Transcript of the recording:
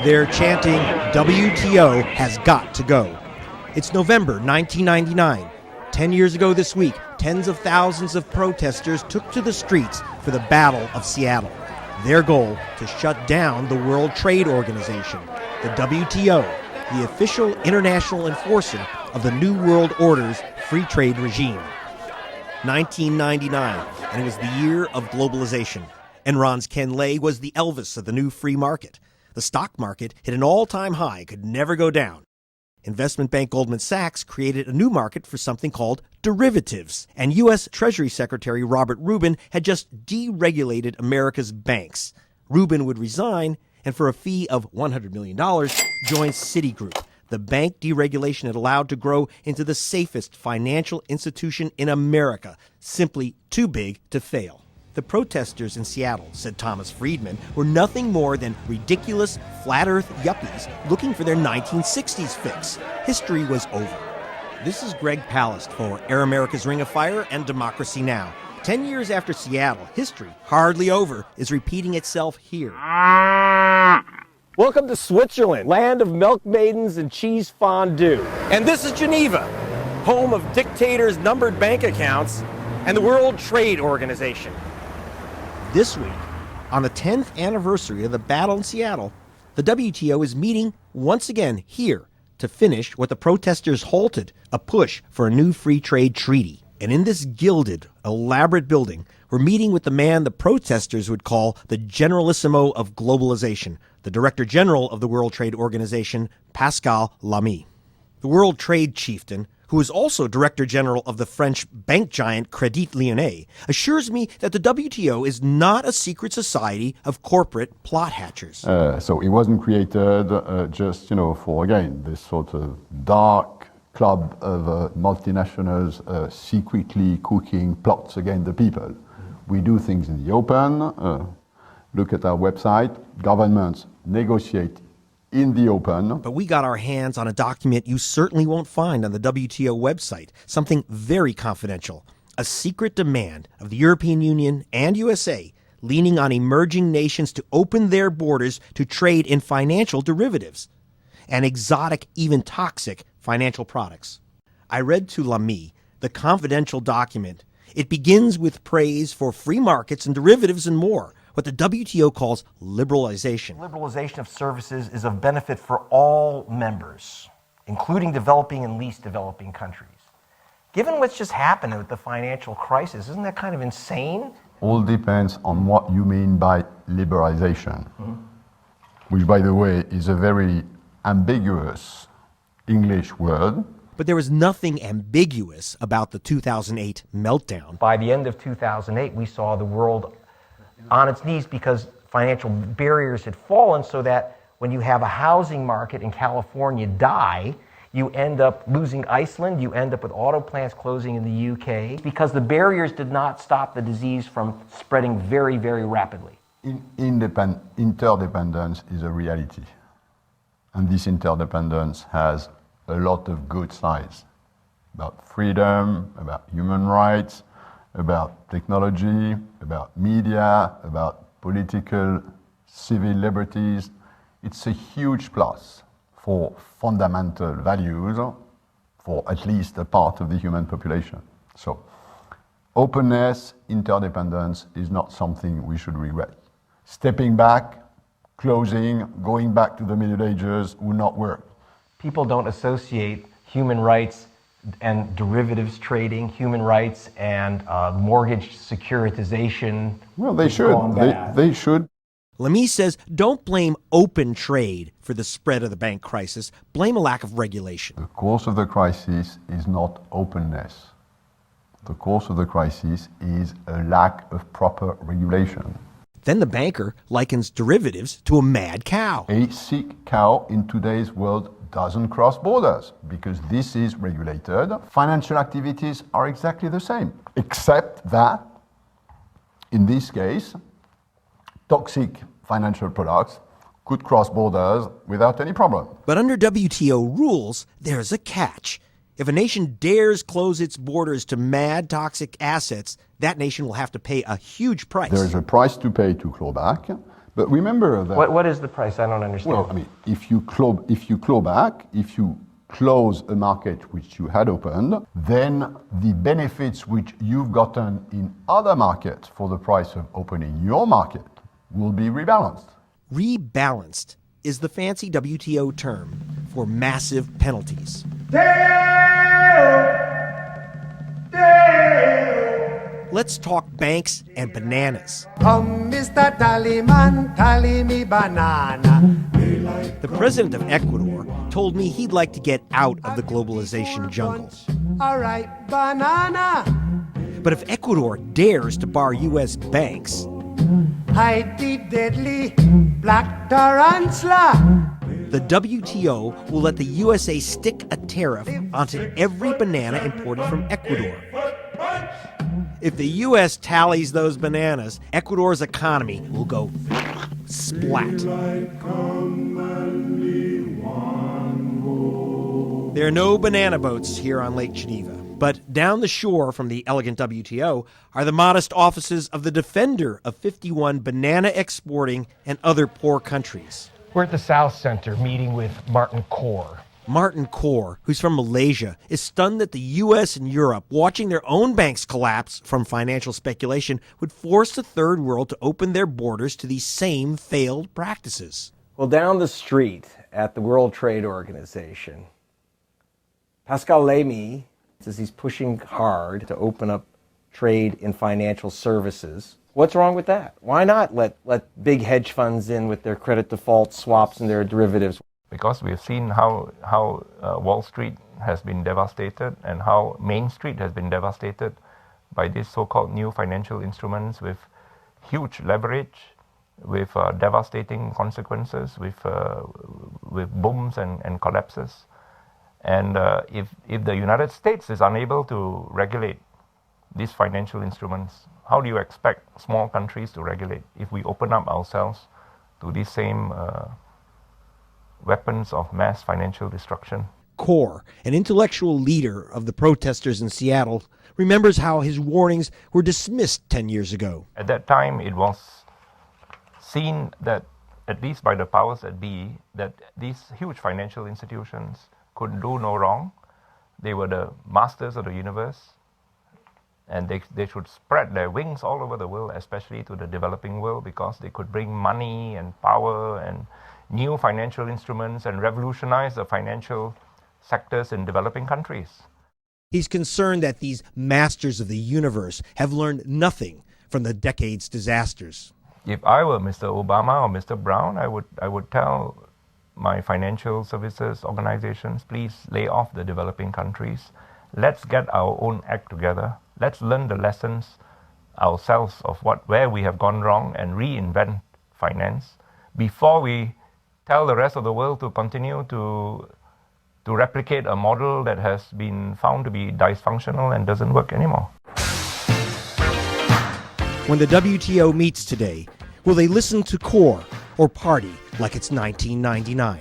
They're chanting, WTO has got to go. It's November 1999. 10 years ago this week, tens of thousands of protesters took to the streets for the Battle of Seattle. Their goal, to shut down the World Trade Organization, the WTO, the official international enforcer of the New World Order's free trade regime. 1999, and it was the year of globalization. Enron's Ken Lay was the Elvis of the new free market. The stock market hit an all-time high, could never go down. Investment bank Goldman Sachs created a new market for something called derivatives, and U.S. Treasury Secretary Robert Rubin had just deregulated America's banks. Rubin would resign, and for a fee of $100 million, join Citigroup, the bank deregulation had allowed to grow into the safest financial institution in America, simply too big to fail. The protesters in Seattle, said Thomas Friedman, were nothing more than ridiculous, flat-earth yuppies looking for their 1960s fix. History was over. This is Greg Palast for Air America's Ring of Fire and Democracy Now! 10 years after Seattle, history, hardly over, is repeating itself here. Welcome to Switzerland, land of milk maidens and cheese fondue. And this is Geneva, home of dictators' numbered bank accounts and the World Trade Organization. This week, on the 10th anniversary of the battle in Seattle, the WTO is meeting once again here to finish what the protesters halted, a push for a new free trade treaty. And in this gilded, elaborate building, we're meeting with the man the protesters would call the Generalissimo of Globalization, the Director General of the World Trade Organization, Pascal Lamy. The World Trade chieftain, who is also Director General of the French bank giant Crédit Lyonnais, assures me that the WTO is not a secret society of corporate plot hatchers. So it wasn't created just, for, again, this sort of dark club of multinationals secretly cooking plots against the people. We do things in the open. Look at our website. Governments negotiate in the open. But we got our hands on a document you certainly won't find on the WTO website, something very confidential, a secret demand of the European Union and USA leaning on emerging nations to open their borders to trade in financial derivatives and exotic, even toxic, financial products. I read to Lamy the confidential document. It begins with praise for free markets and derivatives and more, what the WTO calls liberalization. Liberalization of services is of benefit for all members, including developing and least developing countries. Given what's just happened with the financial crisis, isn't that kind of insane? All depends on what you mean by liberalization, which, by the way, is a very ambiguous English word. But there was nothing ambiguous about the 2008 meltdown. By the end of 2008, we saw the world on its knees because financial barriers had fallen, so that when you have a housing market in California die, you end up losing Iceland, you end up with auto plants closing in the UK, because the barriers did not stop the disease from spreading very, very rapidly. Interdependence is a reality. And this interdependence has a lot of good sides about freedom, about human rights, about technology, about media, about political, civil liberties. It's a huge plus for fundamental values for at least a part of the human population. So openness, interdependence is not something we should regret. Stepping back, closing, going back to the Middle Ages will not work. People don't associate human rights and derivatives trading, human rights and mortgage securitization. Well, they should. They should. Lamy says don't blame open trade for the spread of the bank crisis. Blame a lack of regulation. The cause of the crisis is not openness. The cause of the crisis is a lack of proper regulation. Then the banker likens derivatives to a mad cow. A sick cow in today's world doesn't cross borders because this is regulated. Financial activities are exactly the same, except that, in this case, toxic financial products could cross borders without any problem. But under WTO rules, there's a catch. If a nation dares close its borders to mad toxic assets, that nation will have to pay a huge price. There is a price to pay to claw back. But remember that... What is the price? I don't understand. Well, I mean, if you claw back, if you close a market which you had opened, then the benefits which you've gotten in other markets for the price of opening your market will be rebalanced. Rebalanced is the fancy WTO term for massive penalties. Let's talk banks and bananas. Come, Mr. Tallyman, tally me banana. The president of Ecuador told me he'd like to get out of the globalization jungle. All right, banana. But if Ecuador dares to bar U.S. banks, Hide the deadly black tarantula. the WTO will let the USA stick a tariff onto every banana imported from Ecuador. If the U.S. tallies those bananas, Ecuador's economy will go splat. There are no banana boats here on Lake Geneva, but down the shore from the elegant WTO are the modest offices of the defender of 51 banana exporting and other poor countries. We're at the South Center meeting with Martin Kaur. Martin Kaur, who's from Malaysia, is stunned that the U.S. and Europe, watching their own banks collapse from financial speculation, would force the third world to open their borders to these same failed practices. Well, down the street at the World Trade Organization, Pascal Lamy says he's pushing hard to open up trade in financial services. What's wrong with that? Why not let big hedge funds in with their credit default swaps and their derivatives? Because we've seen how Wall Street has been devastated and how Main Street has been devastated by these so-called new financial instruments with huge leverage, with devastating consequences, with booms and collapses. And if the United States is unable to regulate these financial instruments, how do you expect small countries to regulate if we open up ourselves to these same weapons of mass financial destruction? Kaur, an intellectual leader of the protesters in Seattle, remembers how his warnings were dismissed 10 years ago. At that time, it was seen that, at least by the powers that be, that these huge financial institutions could do no wrong. They were the masters of the universe, and they should spread their wings all over the world, especially to the developing world, because they could bring money and power and new financial instruments and revolutionize the financial sectors in developing countries. He's concerned that these masters of the universe have learned nothing from the decade's disasters. If I were Mr. Obama or Mr. Brown, I would tell my financial services organizations, please lay off the developing countries. Let's get our own act together. Let's learn the lessons ourselves of where we have gone wrong and reinvent finance before we tell the rest of the world to continue to replicate a model that has been found to be dysfunctional and doesn't work anymore. When the WTO meets today, will they listen to Kaur or party like it's 1999?